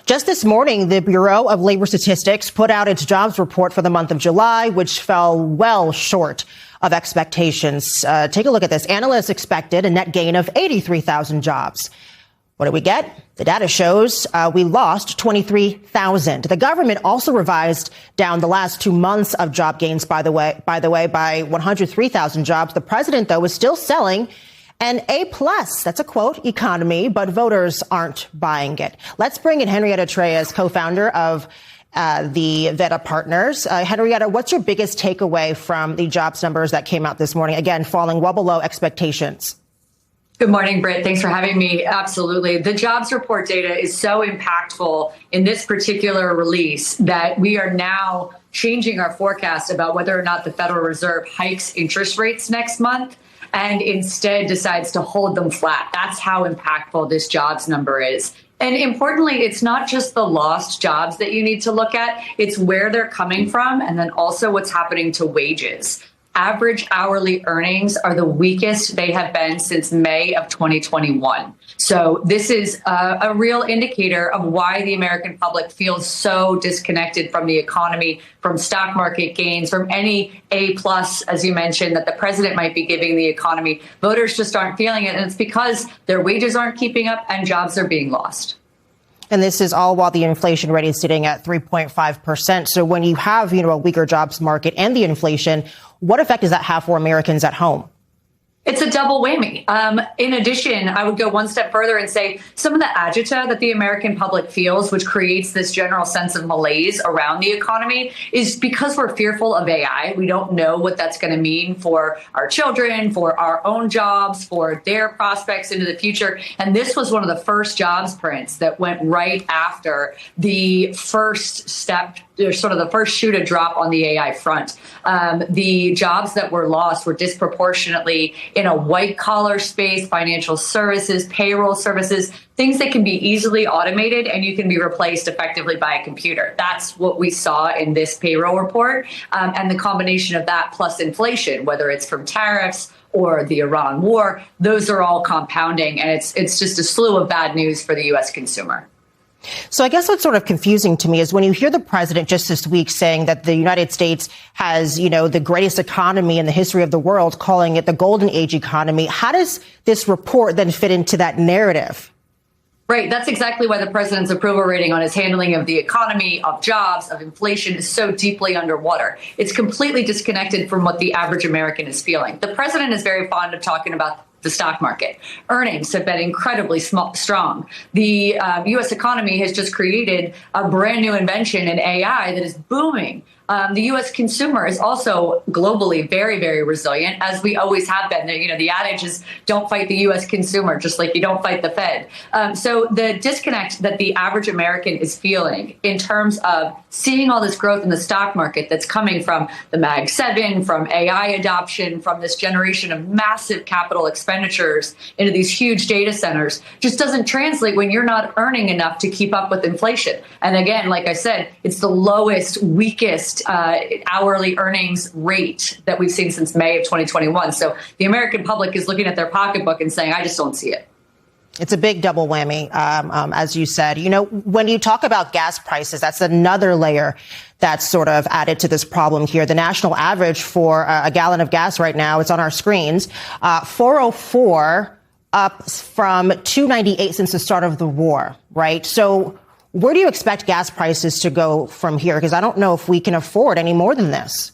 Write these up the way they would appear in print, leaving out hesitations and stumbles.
Just this morning, the Bureau of Labor Statistics put out its jobs report for the month of July, which fell well short of expectations. Take a look at this. Analysts expected a net gain of 83,000 jobs. What did we get? The data shows we lost 23,000. The government also revised down the last 2 months of job gains, by 103,000 jobs. The president, though, is still selling an A-plus, that's a quote, economy, but voters aren't buying it. Let's bring in Henrietta Treyes, co-founder of the Vetta Partners. Henrietta, what's your biggest takeaway from the jobs numbers that came out this morning? Again, falling well below expectations. Good morning, Britt. Thanks for having me. Absolutely. The jobs report data is so impactful in this particular release that we are now changing our forecast about whether or not the Federal Reserve hikes interest rates next month and instead decides to hold them flat. That's how impactful this jobs number is. And importantly, it's not just the lost jobs that you need to look at, it's where they're coming from and then also what's happening to wages. Average hourly earnings are the weakest they have been since May of 2021. So this is a real indicator of why the American public feels so disconnected from the economy, from stock market gains, from any A-plus, as you mentioned, that the president might be giving the economy. Voters just aren't feeling it. And it's because their wages aren't keeping up and jobs are being lost. And this is all while the inflation rate is sitting at 3.5%. So when you have, a weaker jobs market and the inflation, what effect does that have for Americans at home? It's a double whammy. In addition, I would go one step further and say some of the agita that the American public feels, which creates this general sense of malaise around the economy, is because we're fearful of AI. We don't know what that's going to mean for our children, for our own jobs, for their prospects into the future. And this was one of the first jobs prints that went right after the first step, sort of the first shoe to drop on the AI front. The jobs that were lost were disproportionately in a white collar space, financial services, payroll services, things that can be easily automated and you can be replaced effectively by a computer. That's what we saw in this payroll report. And the combination of that plus inflation, whether it's from tariffs or the Iran war, those are all compounding. And it's just a slew of bad news for the U.S. consumer. So I guess what's sort of confusing to me is when you hear the president just this week saying that the United States has, the greatest economy in the history of the world, calling it the golden age economy. How does this report then fit into that narrative? Right. That's exactly why the president's approval rating on his handling of the economy, of jobs, of inflation is so deeply underwater. It's completely disconnected from what the average American is feeling. The president is very fond of talking about the stock market. Earnings have been incredibly strong. The U.S. economy has just created a brand new invention in AI that is booming. The U.S. consumer is also globally very, very resilient, as we always have been. The adage is don't fight the U.S. consumer, just like you don't fight the Fed. So the disconnect that the average American is feeling in terms of seeing all this growth in the stock market that's coming from the Mag 7, from AI adoption, from this generation of massive capital expenditures into these huge data centers, just doesn't translate when you're not earning enough to keep up with inflation. And again, like I said, it's the lowest, weakest hourly earnings rate that we've seen since May of 2021. So the American public is looking at their pocketbook and saying, I just don't see it. It's a big double whammy, as you said. When you talk about gas prices, that's another layer that's sort of added to this problem here. The national average for a gallon of gas right now, it's on our screens, $4.04, up from $2.98 since the start of the war, right? So where do you expect gas prices to go from here? Because I don't know if we can afford any more than this.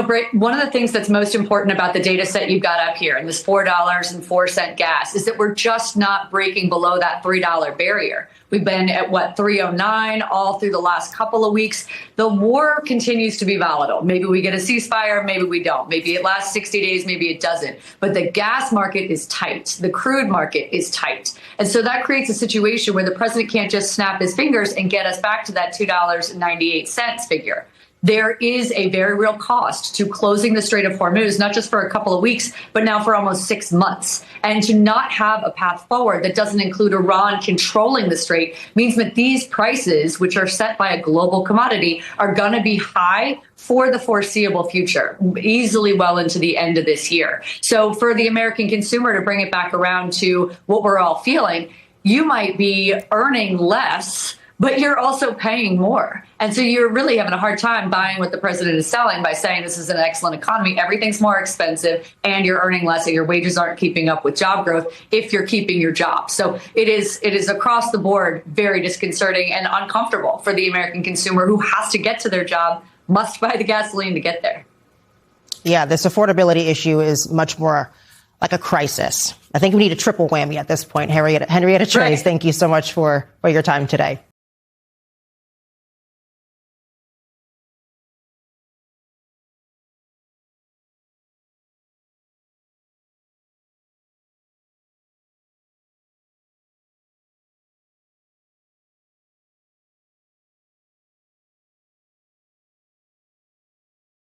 Britt, one of the things that's most important about the data set you've got up here and this $4.04 gas is that we're just not breaking below that $3 barrier. We've been at, $3.09 all through the last couple of weeks. The war continues to be volatile. Maybe we get a ceasefire, maybe we don't. Maybe it lasts 60 days, maybe it doesn't. But the gas market is tight. The crude market is tight. And so that creates a situation where the president can't just snap his fingers and get us back to that $2.98 figure. There is a very real cost to closing the Strait of Hormuz, not just for a couple of weeks, but now for almost 6 months. And to not have a path forward that doesn't include Iran controlling the strait means that these prices, which are set by a global commodity, are going to be high for the foreseeable future, easily well into the end of this year. So for the American consumer, to bring it back around to what we're all feeling, you might be earning less but you're also paying more. And so you're really having a hard time buying what the president is selling by saying this is an excellent economy. Everything's more expensive and you're earning less and your wages aren't keeping up with job growth if you're keeping your job. So it is across the board very disconcerting and uncomfortable for the American consumer who has to get to their job, must buy the gasoline to get there. Yeah, this affordability issue is much more like a crisis. I think we need a triple whammy at this point. Henrietta Trace, Thank you so much for your time today.